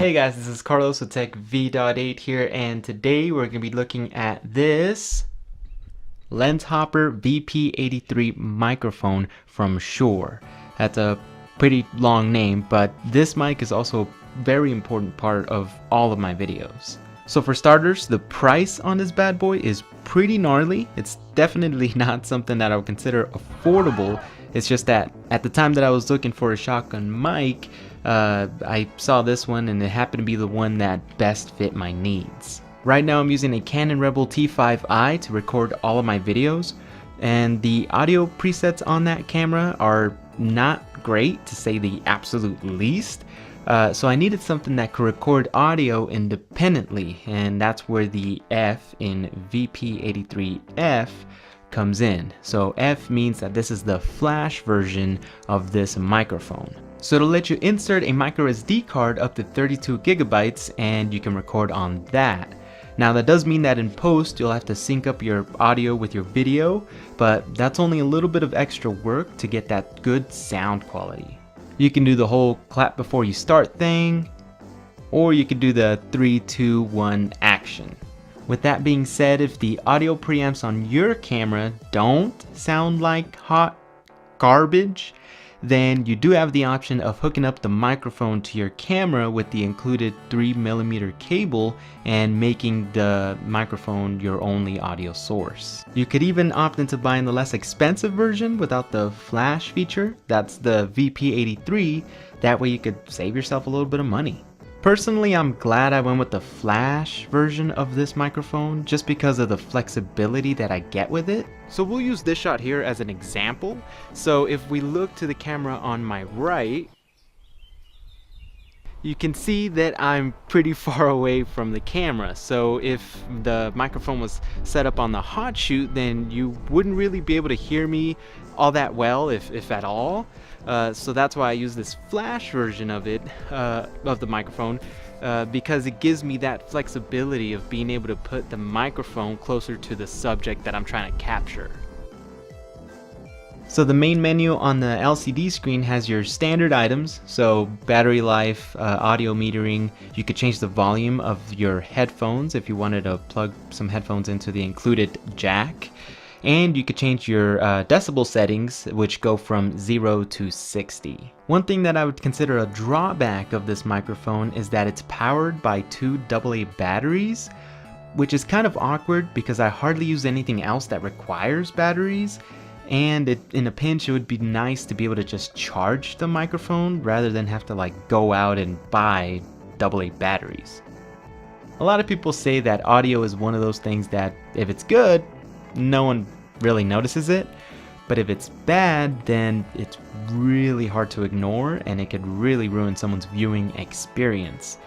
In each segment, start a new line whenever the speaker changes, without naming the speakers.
Hey guys, this is Carlos with Tech V.8 here, and today we're going to be looking at this LensHopper VP83 microphone from Shure. That's a pretty long name, but this mic is also a very important part of all of my videos. So for starters, the price on this bad boy is pretty gnarly. It's definitely not something that I would consider affordable. It's just that at the time that I was looking for a shotgun mic, I saw this one and it happened to be the one that best fit my needs. Right now I'm using a Canon Rebel T5i to record all of my videos, and the audio presets on that camera are not great, to say the absolute least. So I needed something that could record audio independently, and that's where the F in VP83F comes in. So F means that this is the flash version of this microphone. So it'll let you insert a micro SD card up to 32 gigabytes and you can record on that. Now that does mean that in post you'll have to sync up your audio with your video, but that's only a little bit of extra work to get that good sound quality. You can do the whole clap before you start thing, or you could do the 3, 2, 1 action. With that being said, if the audio preamps on your camera don't sound like hot garbage, then you do have the option of hooking up the microphone to your camera with the included 3mm cable and making the microphone your only audio source. You could even opt into buying the less expensive version without the flash feature. That's the VP83. That way you could save yourself a little bit of money. Personally, I'm glad I went with the flash version of this microphone just because of the flexibility that I get with it. So we'll use this shot here as an example. So if we look to the camera on my right, you can see that I'm pretty far away from the camera. So if the microphone was set up on the hot shoot, then you wouldn't really be able to hear me all that well, if at all. So that's why I use this flash version of it, of the microphone, because it gives me that flexibility of being able to put the microphone closer to the subject that I'm trying to capture. So the main menu on the LCD screen has your standard items, so battery life, audio metering. You could change the volume of your headphones if you wanted to plug some headphones into the included jack. And you could change your decibel settings, which go from 0 to 60. One thing that I would consider a drawback of this microphone is that it's powered by 2 AA batteries, which is kind of awkward because I hardly use anything else that requires batteries. And in a pinch, it would be nice to be able to just charge the microphone rather than have to like go out and buy AA batteries. A lot of people say that audio is one of those things that if it's good, no one really notices it, but if it's bad, then it's really hard to ignore and it could really ruin someone's viewing experience.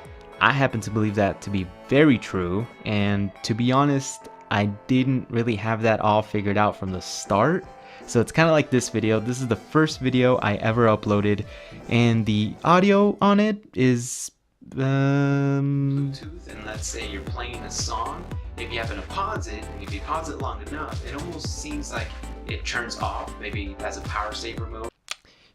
I happen to believe that to be very true, and to be honest, I didn't really have that all figured out from the start. So it's kind of like this video. This is the first video I ever uploaded, and the audio on it is Bluetooth, and let's say you're playing a song. If you happen to pause it, and if you pause it long enough, it almost seems like it turns off, maybe as a power saver mode.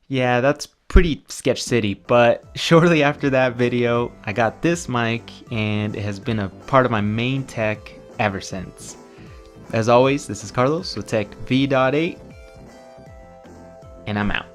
Yeah, that's pretty sketch city, but shortly after that video, I got this mic, and it has been a part of my main tech ever since. As always, this is Carlos with Tech V.8, and I'm out.